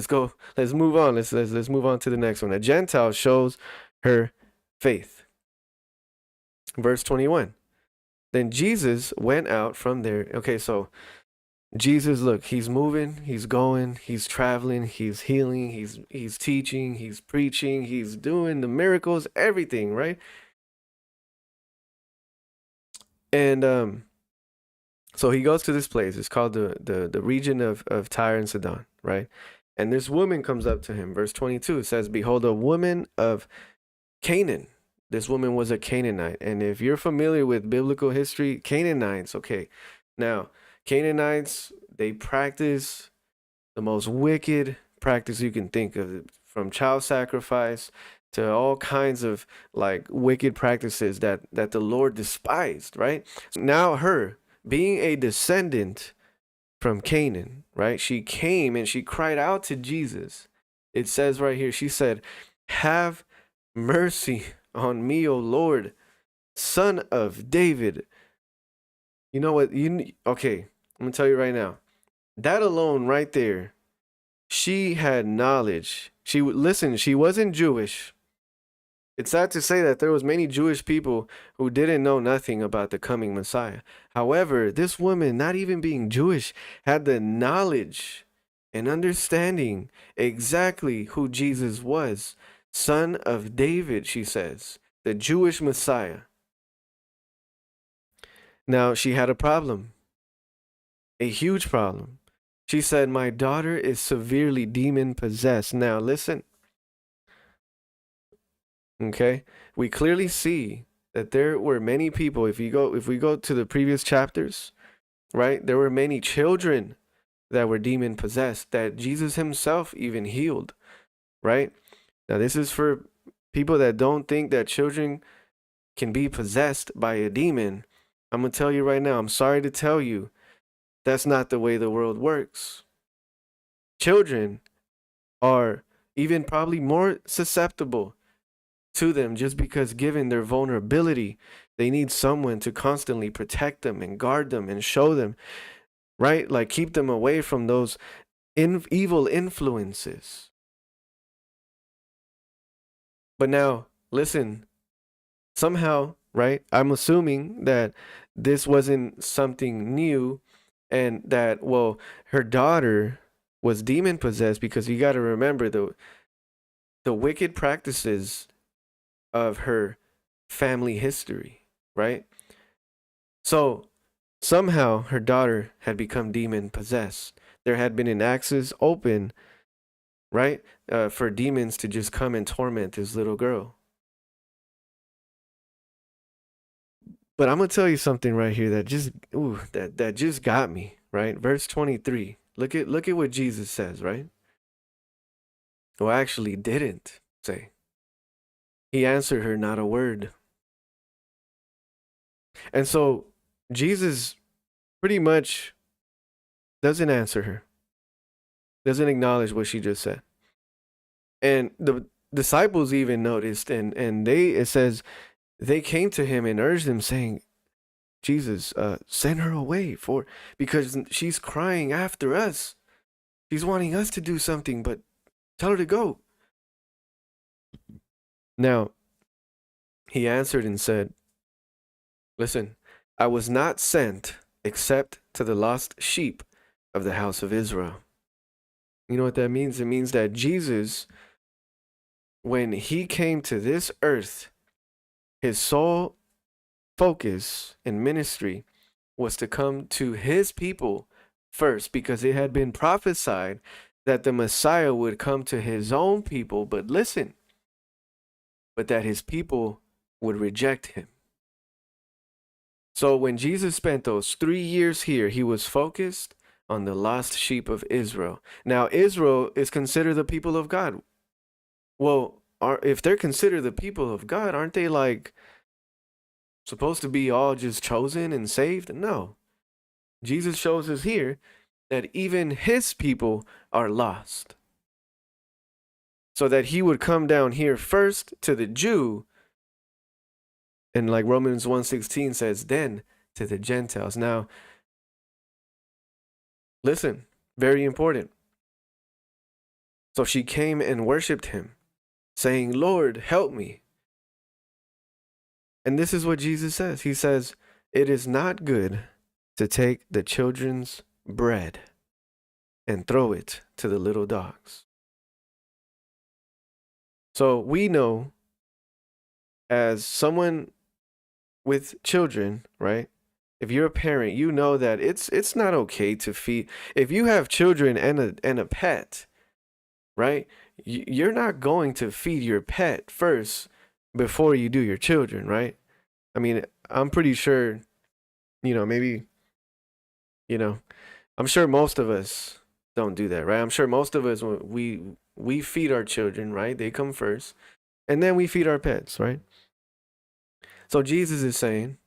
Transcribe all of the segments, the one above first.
Let's go. Let's move on. Let's move on to the next one. A Gentile shows her faith. Verse 21. Then Jesus went out from there. Okay, so Jesus, look, he's moving, he's going, he's traveling, he's healing, he's teaching, he's preaching, he's doing the miracles, everything, right? And so he goes to this place. It's called the region of Tyre and Sidon, right? And this woman comes up to him. Verse 22, it says, "Behold, a woman of Canaan." This woman was a Canaanite. And if you're familiar with biblical history, Canaanites, okay. Now, Canaanites, they practice the most wicked practice you can think of, from child sacrifice to all kinds of like wicked practices that the Lord despised, right? Now her being a descendant from Canaan, right? She came and she cried out to Jesus. It says right here, she said, "Have mercy on me, O Lord, son of David." You know what? Okay, I'm gonna tell you right now. That alone right there, she had knowledge. Listen, she wasn't Jewish. It's sad to say that there was many Jewish people who didn't know nothing about the coming Messiah. However, this woman, not even being Jewish, had the knowledge and understanding exactly who Jesus was. Son of David, she says, the Jewish Messiah. Now, she had a problem, a huge problem. She said, "My daughter is severely demon possessed." Now, listen. Okay, we clearly see that there were many people. If we go to the previous chapters, right, there were many children that were demon possessed that Jesus himself even healed, right? Now this is for people that don't think that children can be possessed by a demon. I'm gonna tell you right now, I'm sorry to tell you, that's not the way the world works. Children are even probably more susceptible to them, just because given their vulnerability, they need someone to constantly protect them and guard them and show them, right? Like keep them away from those evil influences. But now, listen, somehow, right? I'm assuming that this wasn't something new, and that, well, her daughter was demon possessed, because you got to remember the wicked practices of her family history, right? So somehow her daughter had become demon possessed. There had been an access open, right, for demons to just come and torment this little girl. But I'm gonna tell you something right here that just that just got me, right? Verse 23. Look at what Jesus says, right? Well, actually didn't say. He answered her not a word. And so Jesus pretty much doesn't answer her. Doesn't acknowledge what she just said. And the disciples even noticed, and it says they came to him and urged him, saying, "Jesus, send her away, because she's crying after us. She's wanting us to do something, but tell her to go." Now, he answered and said, "Listen, I was not sent except to the lost sheep of the house of Israel." You know what that means? It means that Jesus, when he came to this earth, his sole focus and ministry was to come to his people first, because it had been prophesied that the Messiah would come to his own people, but listen, but that his people would reject him. So when Jesus spent those 3 years here, he was focused on the lost sheep of Israel. Now, Israel is considered the people of God. Well, if they're considered the people of God, aren't they like supposed to be all just chosen and saved? No. Jesus shows us here that even his people are lost. So that he would come down here first to the Jew, and like Romans 1:16 says, then to the Gentiles. Now, listen, very important. So she came and worshiped him, saying, Lord, help me. And this is what Jesus says. He says, it is not good to take the children's bread and throw it to the little dogs. So we know, as someone with children, right? If you're a parent, you know that it's not okay to feed. If you have children and a pet, right? You're not going to feed your pet first before you do your children, right? I mean, I'm pretty sure, maybe, you know, I'm sure most of us don't do that, right? I'm sure most of us, we feed our children, right? They come first, and then we feed our pets, right? So Jesus is saying,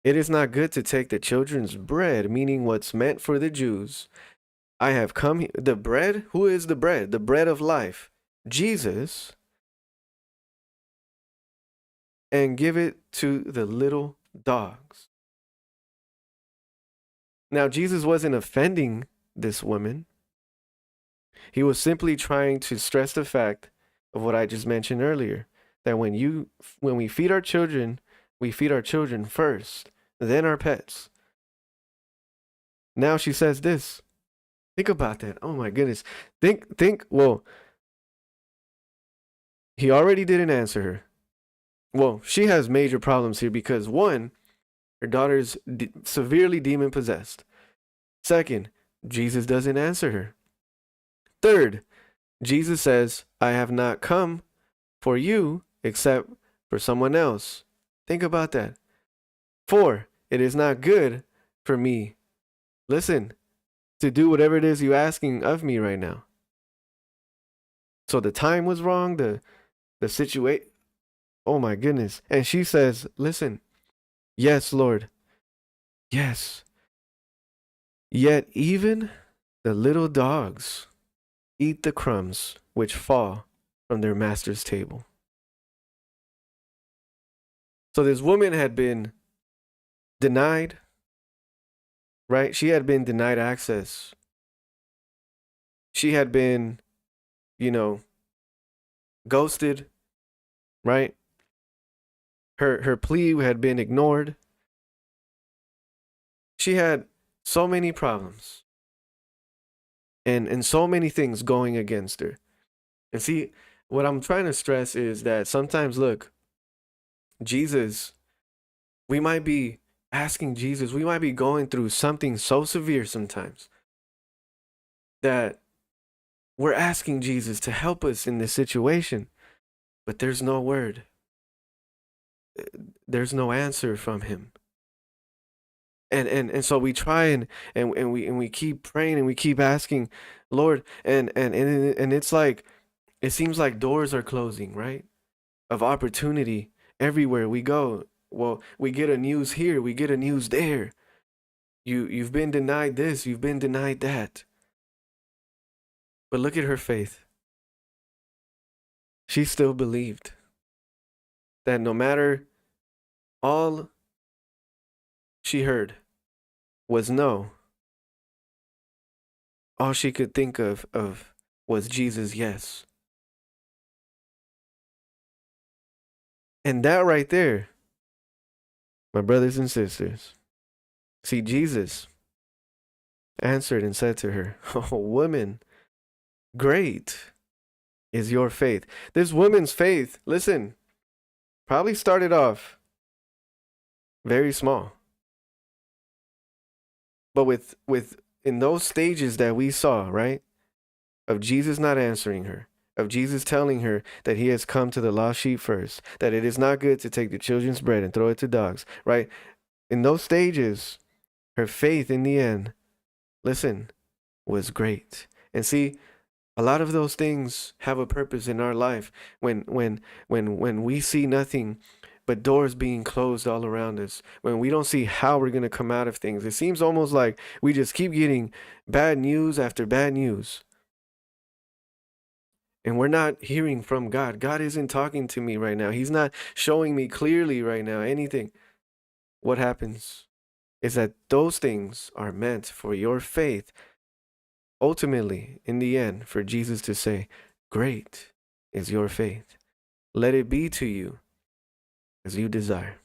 it is not good to take the children's bread, meaning what's meant for the Jews. I have come, the bread, who is the bread? The bread of life, Jesus, and give it to the little dogs. Now, Jesus wasn't offending this woman. He was simply trying to stress the fact of what I just mentioned earlier, that when we feed our children, we feed our children first, then our pets. Now she says this. Think about that. Oh my goodness. Well, he already didn't answer her. Well, she has major problems here because one, her daughter's severely demon possessed. Second, Jesus doesn't answer her. Third, Jesus says, I have not come for you except for someone else. Think about that. 4, it is not good for me, listen, to do whatever it is you're asking of me right now. So the time was wrong, the situation. Oh my goodness. And she says, listen, yes, Lord. Yes. Yet even the little dogs eat the crumbs which fall from their master's table. So this woman had been denied, right? She had been denied access. She had been, ghosted, right? Her plea had been ignored. She had so many problems and so many things going against her. And see, what I'm trying to stress is that sometimes, look, Jesus, we might be asking Jesus, we might be going through something so severe sometimes that we're asking Jesus to help us in this situation, but there's no word. There's no answer from him. And so we try and we keep praying and we keep asking, Lord, and it's like, it seems like doors are closing, right? Of opportunity everywhere we go. Well, we get a news here, we get a news there. You've been denied this, you've been denied that. But look at her faith. She still believed that no matter, all she heard was no. All she could think of was Jesus, yes. And that right there, my brothers and sisters, see, Jesus answered and said to her, oh, woman, great is your faith. This woman's faith, listen, probably started off very small. But with in those stages that we saw, right, of Jesus not answering her, of Jesus telling her that he has come to the lost sheep first, that it is not good to take the children's bread and throw it to dogs, right? In those stages, her faith in the end, listen, was great. And see, a lot of those things have a purpose in our life. When we see nothing but doors being closed all around us, when we don't see how we're going to come out of things, it seems almost like we just keep getting bad news after bad news. And we're not hearing from God. God isn't talking to me right now. He's not showing me clearly right now anything. What happens is that those things are meant for your faith. ultimately, in the end, for Jesus to say, "Great is your faith. Let it be to you as you desire."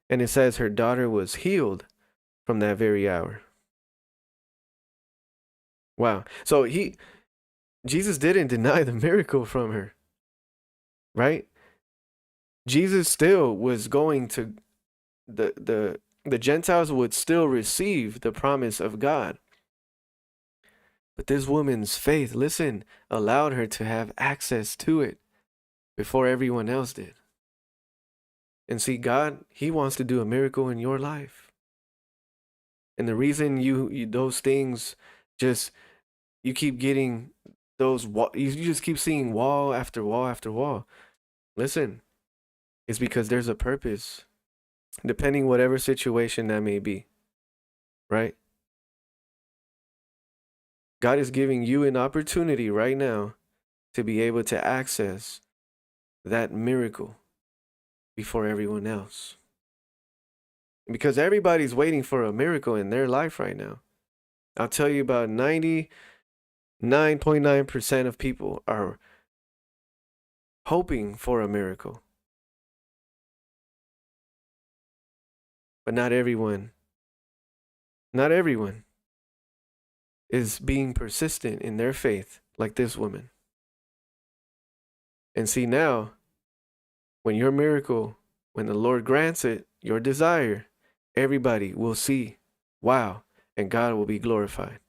And it says her daughter was healed from that very hour. Wow. So Jesus didn't deny the miracle from her, right? Jesus still was going to the Gentiles would still receive the promise of God. But this woman's faith, listen, allowed her to have access to it before everyone else did. And see, God, he wants to do a miracle in your life. And the reason you those things just, you keep getting those, you just keep seeing wall after wall after wall. Listen, it's because there's a purpose, depending whatever situation that may be, right? God is giving you an opportunity right now to be able to access that miracle before everyone else. Because everybody's waiting for a miracle in their life right now. I'll tell you, about 99.9% of people are hoping for a miracle. But not everyone is being persistent in their faith like this woman. And see, now, when your miracle, when the Lord grants it, your desire, everybody will see, wow, and God will be glorified.